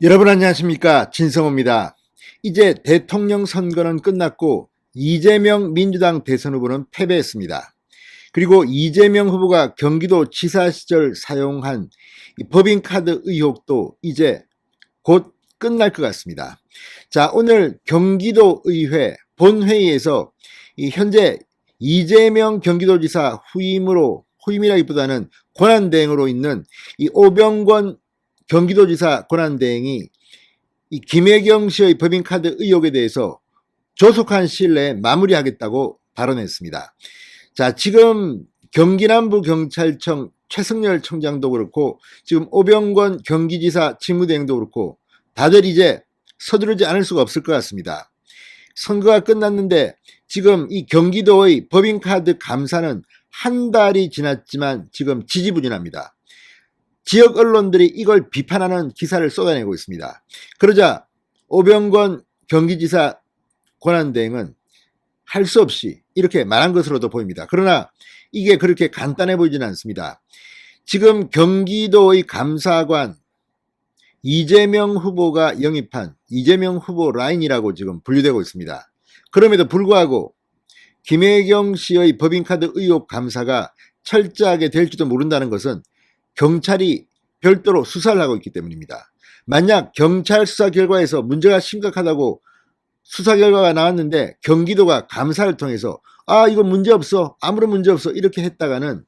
여러분 안녕하십니까, 진성호입니다. 이제 대통령 선거는 끝났고 이재명 민주당 대선 후보는 패배했습니다. 그리고 이재명 후보가 경기도 지사 시절 사용한 이 법인카드 의혹도 이제 곧 끝날 것 같습니다. 자, 오늘 경기도 의회 본회의에서 현재 이재명 경기도지사 후임이라기보다는 권한대행으로 있는 이 오병권 경기도지사 권한대행이 이 김혜경 씨의 법인카드 의혹에 대해서 조속한 시일 내에 마무리하겠다고 발언했습니다. 자, 지금 경기남부경찰청 최승열 청장도 그렇고 지금 오병권 경기지사 직무대행도 그렇고 다들 이제 서두르지 않을 수가 없을 것 같습니다. 선거가 끝났는데 지금 이 경기도의 법인카드 감사는 한 달이 지났지만 지금 지지부진합니다. 지역 언론들이 이걸 비판하는 기사를 쏟아내고 있습니다. 그러자 오병권 경기지사 권한대행은 할 수 없이 이렇게 말한 것으로도 보입니다. 그러나 이게 그렇게 간단해 보이지는 않습니다. 지금 경기도의 감사관 이재명 후보가 영입한 이재명 후보 라인이라고 지금 분류되고 있습니다. 그럼에도 불구하고 김혜경 씨의 법인카드 의혹 감사가 철저하게 될지도 모른다는 것은 경찰이 별도로 수사를 하고 있기 때문입니다. 만약 경찰 수사 결과에서 문제가 심각하다고 수사 결과가 나왔는데 경기도가 감사를 통해서 이거 문제없어, 아무런 문제없어 이렇게 했다가는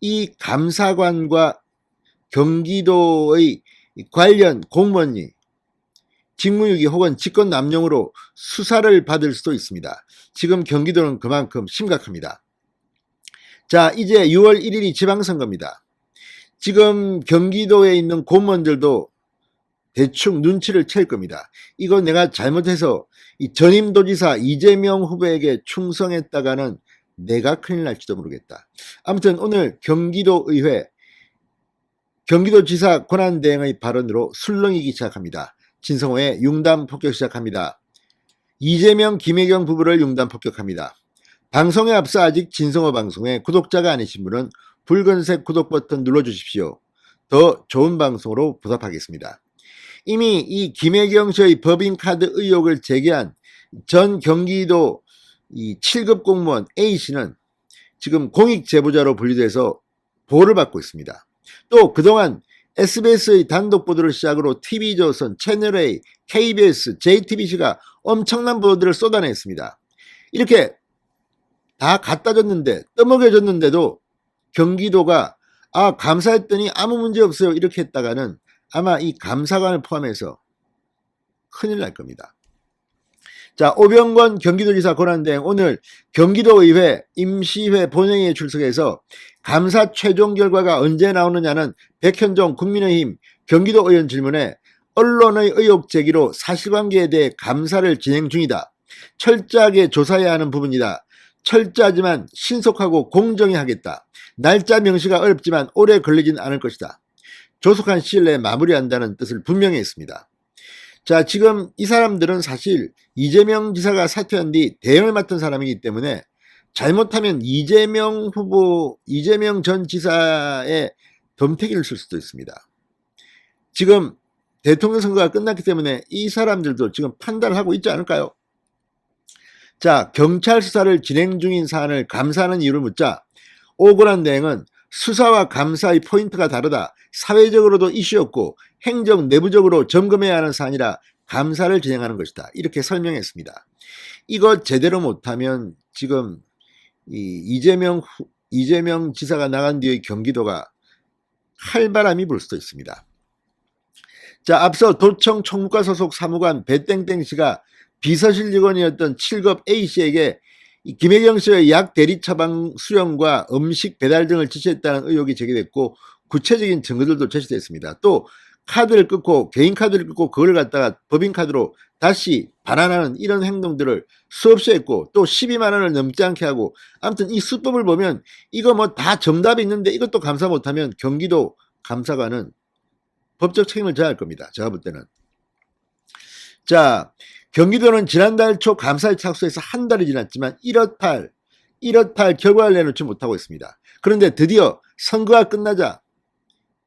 이 감사관과 경기도의 관련 공무원이 직무유기 혹은 직권남용으로 수사를 받을 수도 있습니다. 지금 경기도는 그만큼 심각합니다. 자, 이제 6월 1일이 지방선거입니다. 지금 경기도에 있는 공무원들도 대충 눈치를 챌 겁니다. 이거 내가 잘못해서 이 전임도지사 이재명 후보에게 충성했다가는 내가 큰일 날지도 모르겠다. 아무튼 오늘 경기도의회 경기도지사 권한대행의 발언으로 술렁이기 시작합니다. 진성호의 융단 폭격 시작합니다. 이재명 김혜경 부부를 융단 폭격합니다. 방송에 앞서 아직 진성호 방송에 구독자가 아니신 분은 붉은색 구독 버튼 눌러주십시오. 더 좋은 방송으로 보답하겠습니다. 이미 이 김혜경 씨의 법인카드 의혹을 제기한 전 경기도 이 7급 공무원 A씨는 지금 공익제보자로 분류돼서 보호를 받고 있습니다. 또 그동안 SBS의 단독 보도를 시작으로 TV조선, 채널A, KBS, JTBC가 엄청난 보도들을 쏟아냈습니다. 이렇게 다 갖다 줬는데, 떠먹여줬는데도 경기도가 감사했더니 아무 문제 없어요 이렇게 했다가는 아마 이 감사관을 포함해서 큰일 날 겁니다. 자, 오병권 경기도지사 권한대행 오늘 경기도의회 임시회 본회의에 출석해서 감사 최종 결과가 언제 나오느냐는 백현종 국민의힘 경기도 의원 질문에 언론의 의혹 제기로 사실관계에 대해 감사를 진행 중이다. 철저하게 조사해야 하는 부분이다. 철저하지만 신속하고 공정히 하겠다. 날짜 명시가 어렵지만 오래 걸리진 않을 것이다. 조속한 시일 내에 마무리한다는 뜻을 분명히 했습니다. 자, 지금 이 사람들은 사실 이재명 지사가 사퇴한 뒤 대응을 맡은 사람이기 때문에 잘못하면 이재명 전 지사의 덤태기를 쓸 수도 있습니다. 지금 대통령 선거가 끝났기 때문에 이 사람들도 지금 판단을 하고 있지 않을까요? 자, 경찰 수사를 진행 중인 사안을 감사하는 이유를 묻자 오건환 대행은 수사와 감사의 포인트가 다르다. 사회적으로도 이슈였고 행정 내부적으로 점검해야 하는 사안이라 감사를 진행하는 것이다. 이렇게 설명했습니다. 이거 제대로 못하면 지금 이재명 지사가 나간 뒤의 경기도가 칼바람이 불 수도 있습니다. 자, 앞서 도청 총무과 소속 사무관 배땡땡 씨가 비서실 직원이었던 7급 A씨에게 김혜경 씨의 약 대리 처방 수령과 음식 배달 등을 지시했다는 의혹이 제기됐고 구체적인 증거들도 제시됐습니다. 또 카드를 끊고 개인 카드를 끊고 그걸 갖다가 법인카드로 다시 반환하는 이런 행동들을 수없이 했고 또 12만 원을 넘지 않게 하고 아무튼 이 수법을 보면 이거 뭐 다 정답이 있는데 이것도 감사 못하면 경기도 감사관은 법적 책임을 져야 할 겁니다. 제가 볼 때는. 자, 경기도는 지난달 초 감사에 착수해서 한 달이 지났지만 1월 8 결과를 내놓지 못하고 있습니다. 그런데 드디어 선거가 끝나자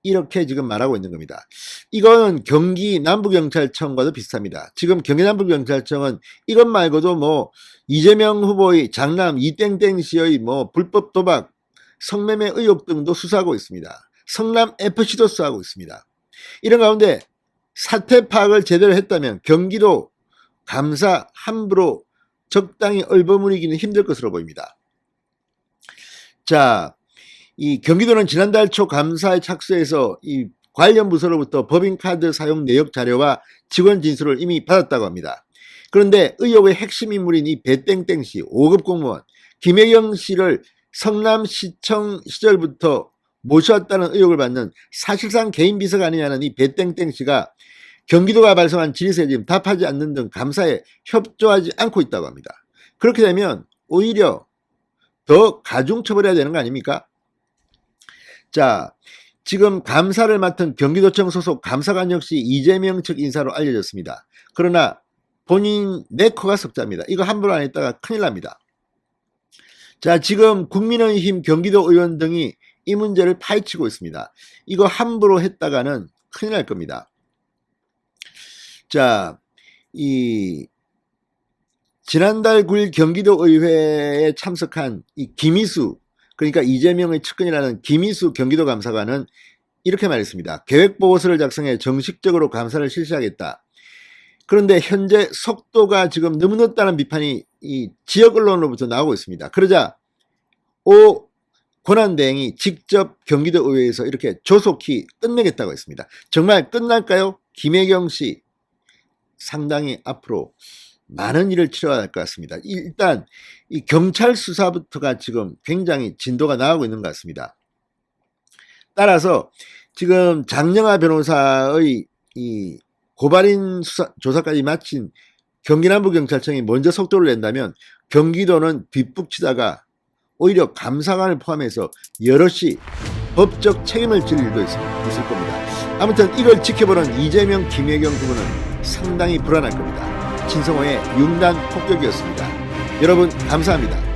이렇게 지금 말하고 있는 겁니다. 이거는 경기 남부경찰청과도 비슷합니다. 지금 경기 남부경찰청은 이것 말고도 뭐 이재명 후보의 장남 이땡땡 씨의 뭐 불법 도박, 성매매 의혹 등도 수사하고 있습니다. 성남 FC도 수사하고 있습니다. 이런 가운데 사태 파악을 제대로 했다면 경기도 감사 함부로 적당히 얼버무리기는 힘들 것으로 보입니다. 자, 이 경기도는 지난달 초 감사에 착수해서 이 관련 부서로부터 법인카드 사용 내역 자료와 직원 진술을 이미 받았다고 합니다. 그런데 의혹의 핵심 인물인 이 배땡땡 씨, 5급 공무원 김혜경 씨를 성남시청 시절부터 모셔왔다는 의혹을 받는 사실상 개인 비서가 아니냐는 이 배땡땡 씨가 경기도가 발송한 질의서에 지금 답하지 않는 등 감사에 협조하지 않고 있다고 합니다. 그렇게 되면 오히려 더 가중처벌해야 되는 거 아닙니까? 자, 지금 감사를 맡은 경기도청 소속 감사관 역시 이재명 측 인사로 알려졌습니다. 그러나 본인 네커가 석자입니다. 이거 함부로 안 했다가 큰일 납니다. 자, 지금 국민의힘 경기도 의원 등이 이 문제를 파헤치고 있습니다. 이거 함부로 했다가는 큰일 날 겁니다. 자, 지난달 9일 경기도의회에 참석한 이 김희수, 그러니까 이재명의 측근이라는 김희수 경기도 감사관은 이렇게 말했습니다. 계획보고서를 작성해 정식적으로 감사를 실시하겠다. 그런데 현재 속도가 지금 너무 늦다는 비판이 이 지역 언론으로부터 나오고 있습니다. 그러자 오 권한대행이 직접 경기도의회에서 이렇게 조속히 끝내겠다고 했습니다. 정말 끝날까요? 김혜경 씨 상당히 앞으로 많은 일을 치러야 할 것 같습니다. 일단 이 경찰 수사부터가 지금 굉장히 진도가 나가고 있는 것 같습니다. 따라서 지금 장영하 변호사의 이 고발인 조사까지 마친 경기남부경찰청이 먼저 속도를 낸다면 경기도는 뒷북치다가 오히려 감사관을 포함해서 여럿이 법적 책임을 질 일도 있을 겁니다. 아무튼 이걸 지켜보는 이재명, 김혜경 두 분은 상당히 불안할 겁니다. 진성호의 융단 폭격이었습니다. 여러분 감사합니다.